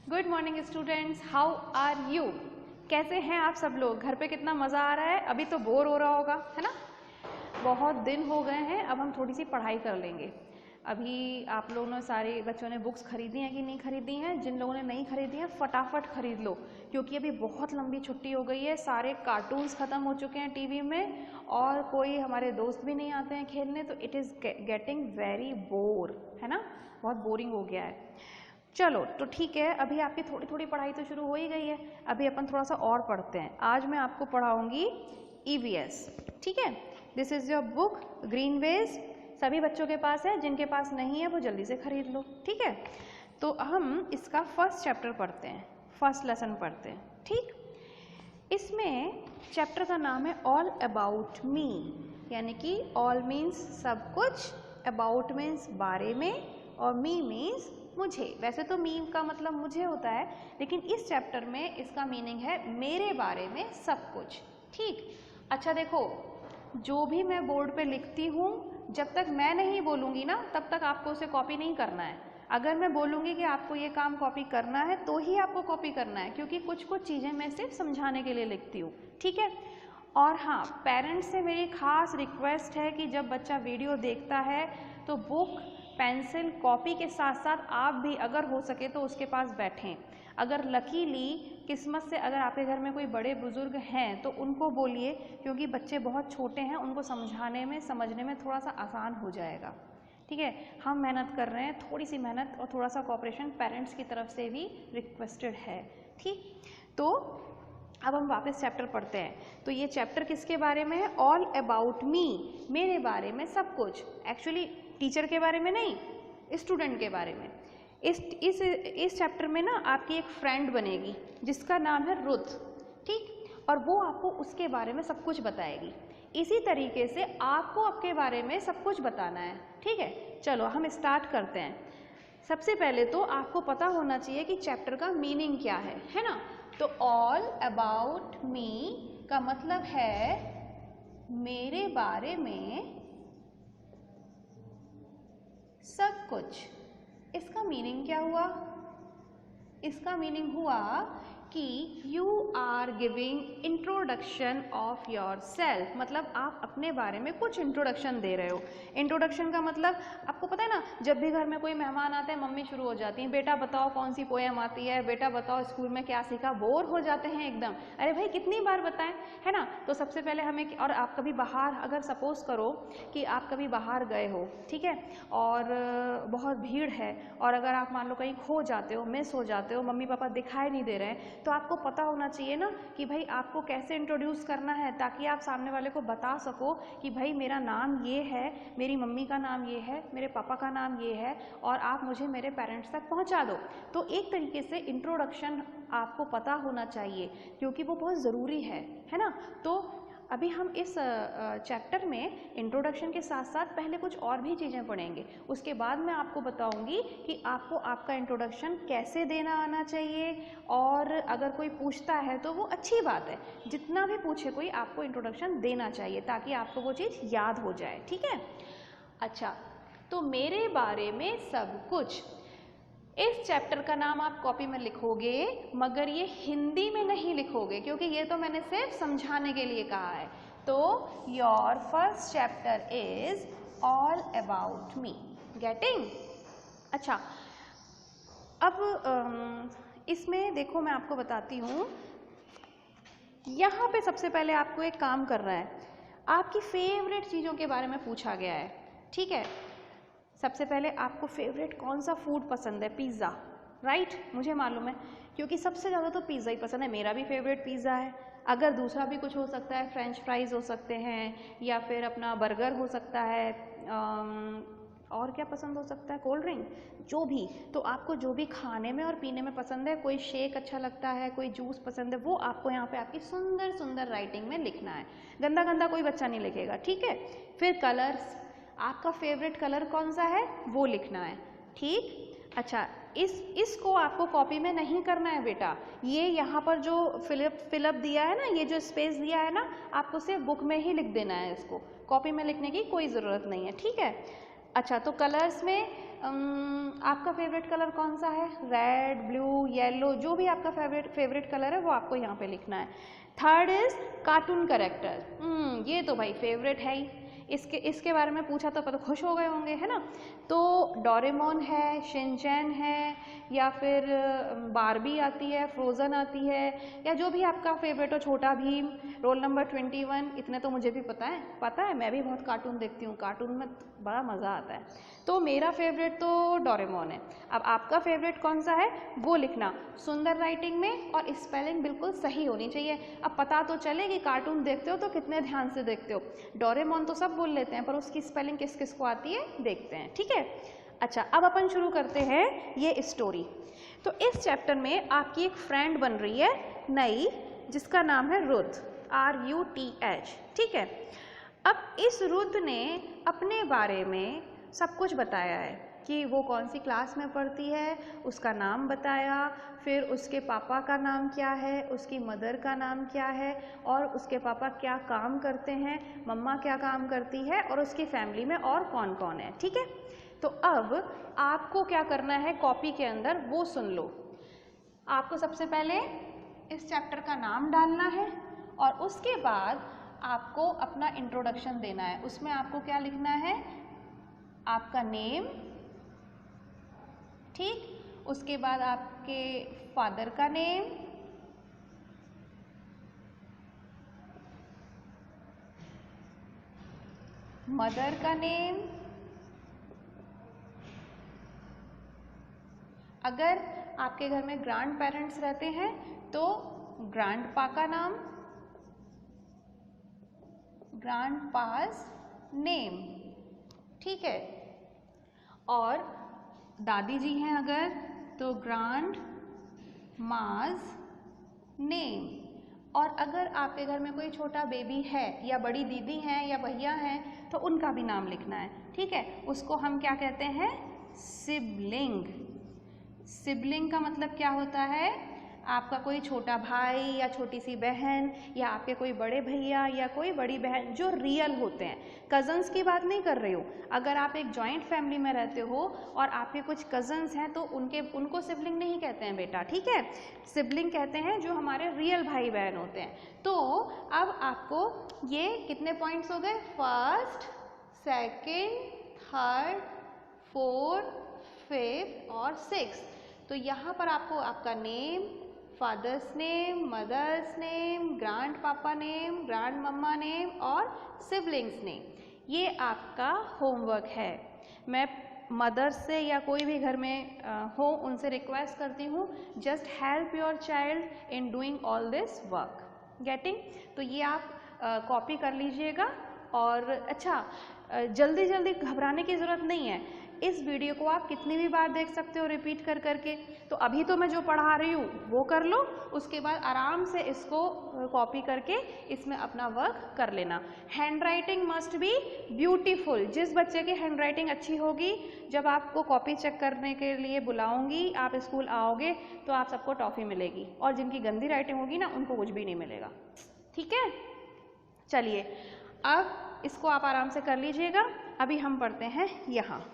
Good morning students, how are you. कैसे हैं आप सब लोग? घर पे कितना मज़ा आ रहा है? अभी तो बोर हो रहा होगा, है ना। बहुत दिन हो गए हैं, अब हम थोड़ी सी पढ़ाई कर लेंगे। अभी आप लोगों ने, सारे बच्चों ने बुक्स खरीदी हैं कि नहीं खरीदी हैं? जिन लोगों ने नहीं खरीदी हैं फटाफट खरीद लो, क्योंकि अभी बहुत लंबी छुट्टी हो गई है। सारे कार्टून्स ख़त्म हो चुके हैं टीवी में, और कोई हमारे दोस्त भी नहीं आते हैं खेलने, तो it is getting very bore, है ना। बहुत बोरिंग हो गया है। चलो तो ठीक है, अभी आपकी थोड़ी थोड़ी पढ़ाई तो शुरू हो ही गई है। अभी अपन थोड़ा सा और पढ़ते हैं। आज मैं आपको पढ़ाऊंगी EVS, ठीक है। This is your book Greenways. सभी बच्चों के पास है, जिनके पास नहीं है वो जल्दी से खरीद लो, ठीक है। तो हम इसका फर्स्ट चैप्टर पढ़ते हैं, फर्स्ट लेसन पढ़ते हैं, ठीक। इसमें चैप्टर का नाम है ऑल अबाउट मी, यानी कि ऑल मीन्स सब कुछ, अबाउट मीन्स बारे में, और मी मीन्स मुझे। वैसे तो मी का मतलब मुझे होता है, लेकिन इस चैप्टर में इसका मीनिंग है मेरे बारे में सब कुछ, ठीक। अच्छा देखो, जो भी मैं बोर्ड पे लिखती हूँ, जब तक मैं नहीं बोलूँगी ना, तब तक आपको उसे कॉपी नहीं करना है। अगर मैं बोलूँगी कि आपको ये काम कॉपी करना है, तो ही आपको कॉपी करना है, क्योंकि कुछ कुछ चीज़ें मैं सिर्फ समझाने के लिए लिखती हूँ, ठीक है। और हाँ, पेरेंट्स से मेरी खास रिक्वेस्ट है कि जब बच्चा वीडियो देखता है तो बुक, पेंसिल, कॉपी के साथ साथ आप भी अगर हो सके तो उसके पास बैठें। अगर लकीली, किस्मत से अगर आपके घर में कोई बड़े बुजुर्ग हैं तो उनको बोलिए, क्योंकि बच्चे बहुत छोटे हैं, उनको समझाने में, समझने में थोड़ा सा आसान हो जाएगा, ठीक है। हम मेहनत कर रहे हैं, थोड़ी सी मेहनत और थोड़ा सा कोऑपरेशन पेरेंट्स की तरफ से भी रिक्वेस्टेड है, ठीक। तो अब हम वापस चैप्टर पढ़ते हैं। तो ये चैप्टर किसके बारे में है? ऑल अबाउट मी, मेरे बारे में सब कुछ। एक्चुअली टीचर के बारे में नहीं, स्टूडेंट के बारे में। इस चैप्टर में ना आपकी एक फ्रेंड बनेगी जिसका नाम है रुथ, ठीक। और वो आपको उसके बारे में सब कुछ बताएगी। इसी तरीके से आपको आपके बारे में सब कुछ बताना है, ठीक है। चलो हम स्टार्ट करते हैं। सबसे पहले तो आपको पता होना चाहिए कि चैप्टर का मीनिंग क्या है ना। तो ऑल अबाउट मी का मतलब है मेरे बारे में सब कुछ। इसका मीनिंग क्या हुआ? इसका मीनिंग हुआ कि you are giving introduction of your सेल्फ, मतलब आप अपने बारे में कुछ इंट्रोडक्शन दे रहे हो। इंट्रोडक्शन का मतलब आपको पता है ना, जब भी घर में कोई मेहमान आते हैं मम्मी शुरू हो जाती हैं, बेटा बताओ कौन सी पोएम आती है, बेटा बताओ स्कूल में क्या सीखा। बोर हो जाते हैं एकदम, अरे भाई कितनी बार बताएं, है ना। तो सबसे पहले हमें, और आप कभी बाहर, अगर सपोज करो कि आप कभी बाहर गए हो, ठीक है, और बहुत भीड़ है, और अगर आप मान लो कहीं खो जाते हो, मिस हो जाते हो, मम्मी पापा दिखाई नहीं दे रहे हैं, तो आपको पता होना चाहिए ना कि भाई आपको कैसे इंट्रोड्यूस करना है, ताकि आप सामने वाले को बता सको कि भाई मेरा नाम ये है, मेरी मम्मी का नाम ये है, मेरे पापा का नाम ये है, और आप मुझे मेरे पेरेंट्स तक पहुंचा दो। तो एक तरीके से इंट्रोडक्शन आपको पता होना चाहिए, क्योंकि वो बहुत ज़रूरी है ना। तो अभी हम इस चैप्टर में इंट्रोडक्शन के साथ साथ पहले कुछ और भी चीज़ें पढ़ेंगे। उसके बाद मैं आपको बताऊंगी कि आपको आपका इंट्रोडक्शन कैसे देना आना चाहिए, और अगर कोई पूछता है तो वो अच्छी बात है, जितना भी पूछे कोई आपको इंट्रोडक्शन देना चाहिए, ताकि आपको वो चीज़ याद हो जाए, ठीक है। अच्छा, तो मेरे बारे में सब कुछ, इस चैप्टर का नाम आप कॉपी में लिखोगे, मगर ये हिंदी में नहीं लिखोगे, क्योंकि ये तो मैंने सिर्फ समझाने के लिए कहा है। तो your first chapter is all about me, getting. अच्छा, अब इसमें देखो मैं आपको बताती हूँ। यहाँ पे सबसे पहले आपको एक काम करना है, आपकी फेवरेट चीज़ों के बारे में पूछा गया है, ठीक है। सबसे पहले आपको फेवरेट कौन सा फूड पसंद है? Pizza, right. मुझे मालूम है, क्योंकि सबसे ज़्यादा तो पिज़्ज़ा ही पसंद है। मेरा भी फेवरेट पिज़्ज़ा है। अगर दूसरा भी कुछ हो सकता है, फ्रेंच फ्राइज़ हो सकते हैं, या फिर अपना बर्गर हो सकता है, और क्या पसंद हो सकता है, कोल्ड ड्रिंक, जो भी। तो आपको जो भी खाने में और पीने में पसंद है, कोई शेक अच्छा लगता है, कोई जूस पसंद है, वो आपको यहाँ पे आपकी सुंदर सुंदर राइटिंग में लिखना है। गंदा गंदा कोई बच्चा नहीं लिखेगा, ठीक है। फिर कलर्स, आपका फेवरेट कलर कौन सा है वो लिखना है, ठीक। अच्छा, इसको आपको कॉपी में नहीं करना है बेटा, ये यहाँ पर जो फिलअप दिया है ना, ये जो स्पेस दिया है ना, आपको सिर्फ बुक में ही लिख देना है। इसको कॉपी में लिखने की कोई ज़रूरत नहीं है, ठीक है। अच्छा, तो कलर्स में आपका फेवरेट कलर कौन सा है? रेड, ब्लू, येलो, जो भी आपका फेवरेट कलर है वो आपको यहाँ पे लिखना है। Third is cartoon character. ये तो भाई फेवरेट है ही, इसके बारे में पूछा तो खुश हो गए होंगे, है ना। तो डोरेमोन है, शिनचैन है, या फिर बारबी आती है, फ्रोज़न आती है, या जो भी आपका फेवरेट हो, छोटा भीम, रोल नंबर 21, इतने तो मुझे भी पता है, मैं भी बहुत कार्टून देखती हूँ, कार्टून में बड़ा मज़ा आता है। तो मेरा फेवरेट तो डोरेमोन है। अब आपका फेवरेट कौन सा है वो लिखना, सुंदर राइटिंग में, और स्पेलिंग बिल्कुल सही होनी चाहिए। अब पता तो चले कि कार्टून देखते हो तो कितने ध्यान से देखते हो। डोरेमोन तो सब बोल लेते हैं, पर उसकी स्पेलिंग किस किस को आती है देखते हैं, ठीक है। अच्छा, अब अपन शुरू करते हैं ये स्टोरी। तो इस चैप्टर में आपकी एक फ्रेंड बन रही है नई, जिसका नाम है रुथ, RUTH, ठीक है। अब इस रुथ ने अपने बारे में सब कुछ बताया है कि वो कौन सी क्लास में पढ़ती है, उसका नाम बताया, फिर उसके पापा का नाम क्या है, उसकी मदर का नाम क्या है, और उसके पापा क्या काम करते हैं, मम्मा क्या काम करती है, और उसकी फैमिली में और कौन कौन है, ठीक है। तो अब आपको क्या करना है कॉपी के अंदर वो सुन लो। आपको सबसे पहले इस चैप्टर का नाम डालना है, और उसके बाद आपको अपना इंट्रोडक्शन देना है। उसमें आपको क्या लिखना है, आपका नेम, ठीक, उसके बाद आपके फादर का नेम, मदर का नेम, अगर आपके घर में ग्रैंड पेरेंट्स रहते हैं तो ग्रैंडपा का नाम, ग्रैंडपास नेम, ठीक है। और दादी जी हैं अगर तो ग्रैंड माज नेम, और अगर आपके घर में कोई छोटा बेबी है या बड़ी दीदी हैं या भैया हैं तो उनका भी नाम लिखना है, ठीक है। उसको हम क्या कहते हैं, सिबलिंग। सिबलिंग का मतलब क्या होता है, आपका कोई छोटा भाई या छोटी सी बहन, या आपके कोई बड़े भैया या कोई बड़ी बहन जो रियल होते हैं। कज़न्स की बात नहीं कर रही हूँ, अगर आप एक जॉइंट फैमिली में रहते हो और आपके कुछ कज़न्स हैं तो उनको सिबलिंग नहीं कहते हैं बेटा, ठीक है। सिबलिंग कहते हैं जो हमारे रियल भाई बहन होते हैं। तो अब आपको ये कितने पॉइंट्स हो गए, first, second, third, fourth, fifth और सिक्स्थ। तो यहाँ पर आपको आपका name, father's name, mother's name, grand papa name, grand mamma name और सिबलिंग्स नेम, ये आपका होमवर्क है। मैं मदर्स से या कोई भी घर में हो उनसे रिक्वेस्ट करती हूँ, just help your child in doing all this work, getting. तो ये आप कॉपी कर लीजिएगा। और अच्छा, जल्दी जल्दी घबराने की ज़रूरत नहीं है, इस वीडियो को आप कितनी भी बार देख सकते हो रिपीट कर करके। तो अभी तो मैं जो पढ़ा रही हूँ वो कर लो, उसके बाद आराम से इसको कॉपी करके इसमें अपना वर्क कर लेना। Hand writing must be beautiful. जिस बच्चे की हैंड राइटिंग अच्छी होगी, जब आपको कॉपी चेक करने के लिए बुलाऊंगी, आप स्कूल आओगे तो आप सबको टॉफ़ी मिलेगी, और जिनकी गंदी राइटिंग होगी ना उनको कुछ भी नहीं मिलेगा, ठीक है। चलिए, अब इसको आप आराम से कर लीजिएगा। अभी हम पढ़ते हैं यहाँ,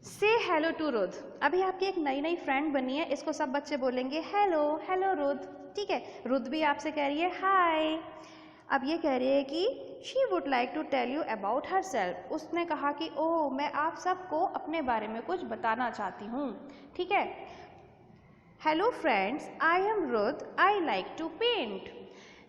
से हेलो टू रुथ। अभी आपकी एक नई नई फ्रेंड बनी है, इसको सब बच्चे बोलेंगे हेलो हेलो रुथ, ठीक है। रुथ भी आपसे कह रही है हाय। अब ये कह रही है कि she would like to tell you about herself. उसने कहा कि ओह, मैं आप सबको अपने बारे में कुछ बताना चाहती हूँ, ठीक है। Hello friends, I am Ruth, I like to paint.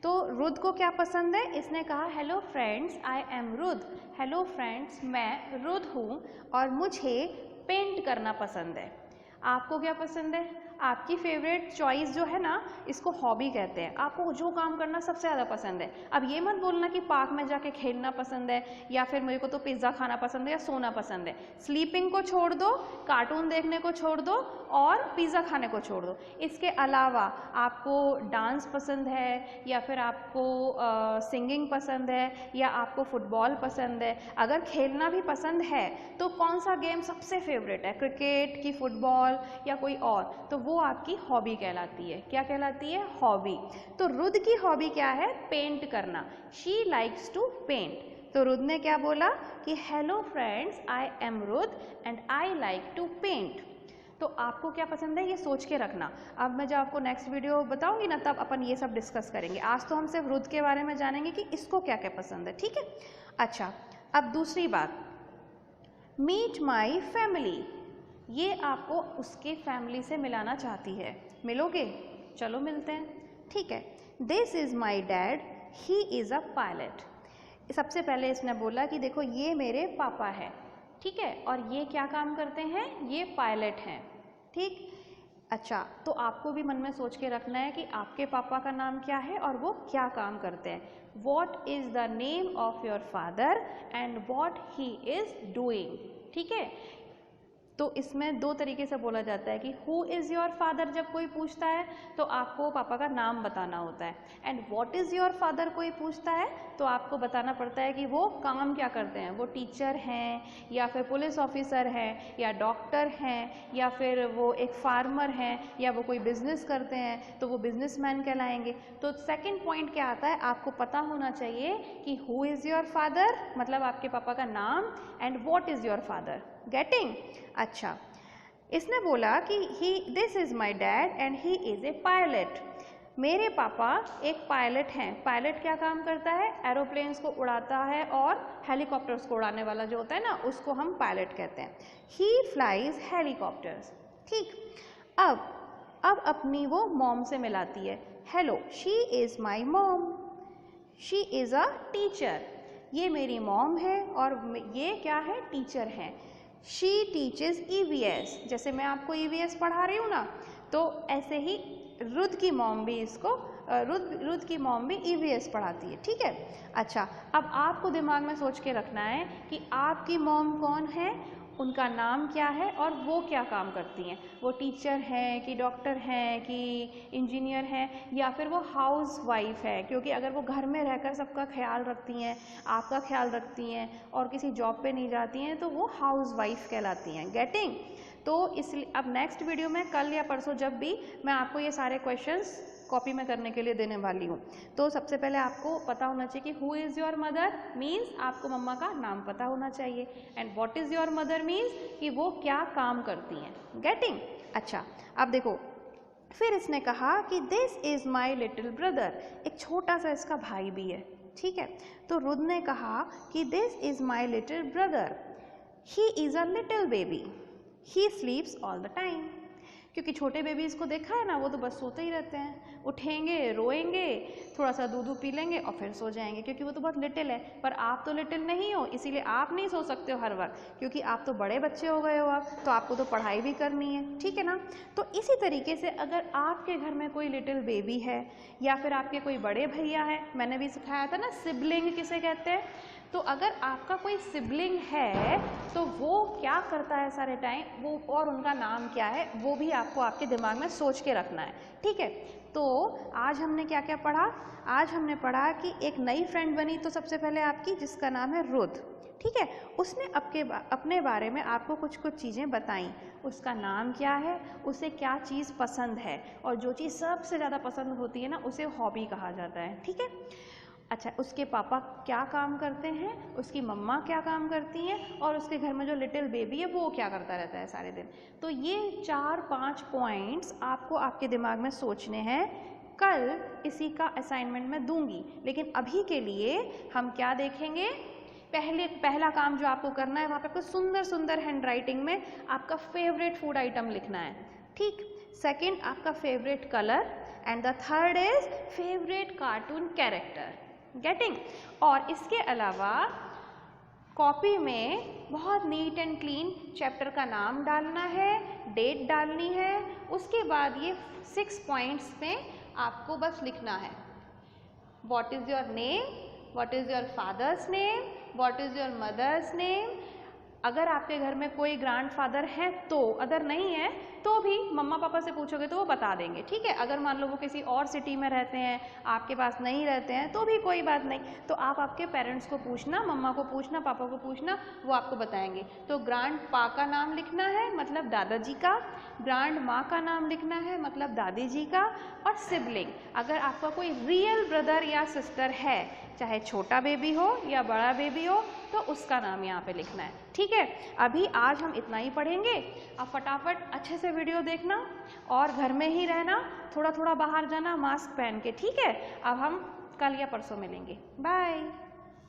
तो रुथ को क्या पसंद है, इसने कहा hello friends, I am Ruth. Hello friends, मैं रुथ हूँ और मुझे पेंट करना पसंद है। आपको क्या पसंद है, आपकी फेवरेट चॉइस जो है ना, इसको हॉबी कहते हैं। आपको जो काम करना सबसे ज़्यादा पसंद है। अब ये मत बोलना कि पार्क में जाके खेलना पसंद है, या फिर मेरे को तो पिज़्ज़ा खाना पसंद है या सोना पसंद है। स्लीपिंग को छोड़ दो, कार्टून देखने को छोड़ दो और पिज़्ज़ा खाने को छोड़ दो। इसके अलावा आपको डांस पसंद है, या फिर आपको सिंगिंग पसंद है, या आपको फुटबॉल पसंद है। अगर खेलना भी पसंद है तो कौन सा गेम सबसे फेवरेट है, क्रिकेट की, फुटबॉल या कोई और, तो वो आपकी हॉबी कहलाती है। क्या कहलाती है, हॉबी। तो रुथ की हॉबी क्या है, पेंट करना। She likes to paint. तो रुद ने क्या बोला कि hello friends, I am Rud and I like to paint. तो आपको क्या पसंद है ये सोच के रखना। अब मैं जब आपको नेक्स्ट वीडियो बताऊंगी ना तब अपन ये सब डिस्कस करेंगे। आज तो हम सिर्फ रुद के बारे में जानेंगे कि इसको क्या क्या पसंद है, ठीक है। अच्छा, अब दूसरी बात, मीट माई फैमिली, ये आपको उसके फैमिली से मिलाना चाहती है। मिलोगे? चलो मिलते हैं, ठीक है। This is my dad, he is a pilot. सबसे पहले इसने बोला कि देखो ये मेरे पापा है, ठीक है, और ये क्या काम करते हैं, ये पायलट हैं, ठीक। अच्छा, तो आपको भी मन में सोच के रखना है कि आपके पापा का नाम क्या है और वो क्या काम करते हैं। What is the name of your father and what he is doing, ठीक है। तो इसमें दो तरीके से बोला जाता है कि हु इज़ योर फादर जब कोई पूछता है तो आपको पापा का नाम बताना होता है, and what is your father कोई पूछता है तो आपको बताना पड़ता है कि वो काम क्या करते हैं। वो टीचर हैं या फिर पुलिस ऑफिसर हैं या डॉक्टर हैं या फिर वो एक फार्मर हैं या वो कोई बिजनेस करते हैं तो वो बिजनेसमैन कहलाएंगे। तो सेकंड पॉइंट क्या आता है, आपको पता होना चाहिए कि हु इज़ योर फादर मतलब आपके पापा का नाम, and what is your father. Getting? अच्छा, इसने बोला कि this is my dad and he is a pilot. मेरे पापा एक पायलट हैं। पायलट क्या काम करता है, एरोप्लेन्स को उड़ाता है और हेलीकॉप्टर्स को उड़ाने वाला जो होता है ना उसको हम पायलट कहते हैं। ही फ्लाइज हेलीकॉप्टर्स, ठीक। अब अपनी वो मॉम से मिलाती है। Hello, she is my mom, she is a teacher. ये मेरी मॉम है और ये क्या है, टीचर हैं। शी टीचेस EVS, जैसे मैं आपको EVS पढ़ा रही हूँ ना, तो ऐसे ही रुद की मॉम भी इसको रुद की मॉम भी EVS पढ़ाती है, ठीक है। अच्छा, अब आपको दिमाग में सोच के रखना है कि आपकी मॉम कौन है, उनका नाम क्या है और वो क्या काम करती हैं। वो टीचर हैं कि डॉक्टर हैं कि इंजीनियर हैं या फिर वो हाउस वाइफ है, क्योंकि अगर वो घर में रहकर सबका ख्याल रखती हैं, आपका ख्याल रखती हैं और किसी जॉब पे नहीं जाती हैं तो वो हाउस वाइफ कहलाती हैं। गेटिंग? तो इसलिए अब नेक्स्ट वीडियो में कल या परसों जब भी मैं आपको ये सारे क्वेश्चंस कॉपी में करने के लिए देने वाली हूँ। तो सबसे पहले आपको पता होना चाहिए कि who is your mother means आपको मम्मा का नाम पता होना चाहिए, and what is your mother means कि वो क्या काम करती हैं। गेटिंग? अच्छा, अब देखो फिर इसने कहा कि this is my little brother, एक छोटा सा इसका भाई भी है, ठीक है। तो रुद ने कहा कि this is my little brother, he is a little baby, he स्लीप्स all the time. क्योंकि छोटे बेबीज़ को देखा है ना, वो तो बस सोते ही रहते हैं, उठेंगे, रोएंगे, थोड़ा सा दूध पी लेंगे और फिर सो जाएंगे, क्योंकि वो तो बहुत लिटिल है। पर आप तो लिटिल नहीं हो, इसीलिए आप नहीं सो सकते हो हर वक्त, क्योंकि आप तो बड़े बच्चे हो गए हो अब, तो आपको तो पढ़ाई भी करनी है, ठीक है ना। तो इसी तरीके से अगर आपके घर में कोई लिटिल बेबी है या फिर आपके कोई बड़े भैया हैं, मैंने भी सिखाया था ना सिबलिंग किसे कहते हैं, तो अगर आपका कोई सिबलिंग है तो वो क्या करता है सारे टाइम, वो और उनका नाम क्या है, वो भी आपको आपके दिमाग में सोच के रखना है, ठीक है। तो आज हमने क्या क्या पढ़ा, आज हमने पढ़ा कि एक नई फ्रेंड बनी तो सबसे पहले आपकी, जिसका नाम है रुद, ठीक है। उसने अपने बारे में आपको कुछ कुछ चीज़ें बताई, उसका नाम क्या है, उसे क्या चीज़ पसंद है, और जो चीज़ सबसे ज़्यादा पसंद होती है ना उसे हॉबी कहा जाता है, ठीक है। अच्छा, उसके पापा क्या काम करते हैं, उसकी मम्मा क्या काम करती हैं, और उसके घर में जो लिटिल बेबी है वो क्या करता रहता है सारे दिन। तो ये 4-5 पॉइंट्स आपको आपके दिमाग में सोचने हैं, कल इसी का असाइनमेंट मैं दूंगी। लेकिन अभी के लिए हम क्या देखेंगे, पहला काम जो आपको करना है, वहाँ पे आपको सुंदर सुंदर हैंड राइटिंग में आपका फेवरेट फूड आइटम लिखना है, ठीक। सेकेंड आपका favourite colour, and the third is favourite cartoon character. Getting? और इसके अलावा कॉपी में बहुत नीट एंड क्लीन चैप्टर का नाम डालना है, डेट डालनी है, उसके बाद ये 6 पॉइंट्स में आपको बस लिखना है। What is your name, what is your father's name, what is your mother's name. अगर आपके घर में कोई ग्रैंडफादर है तो, अगर नहीं है तो भी मम्मा पापा से पूछोगे तो वो बता देंगे, ठीक है। अगर मान लो वो किसी और सिटी में रहते हैं, आपके पास नहीं रहते हैं, तो भी कोई बात नहीं, तो आप आपके पेरेंट्स को पूछना, मम्मा को पूछना, पापा को पूछना, वो आपको बताएंगे। तो ग्रांड पा का नाम लिखना है मतलब दादाजी का, ग्रांड माँ का नाम लिखना है मतलब दादी जी का, और सिबलिंग, अगर आपका कोई रियल ब्रदर या सिस्टर है, चाहे छोटा बेबी हो या बड़ा बेबी हो, तो उसका नाम यहाँ पे लिखना है, ठीक है। अभी आज हम इतना ही पढ़ेंगे। अब फटाफट अच्छे से वीडियो देखना और घर में ही रहना, थोड़ा थोड़ा बाहर जाना मास्क पहन के, ठीक है। अब हम कल या परसों मिलेंगे, बाय।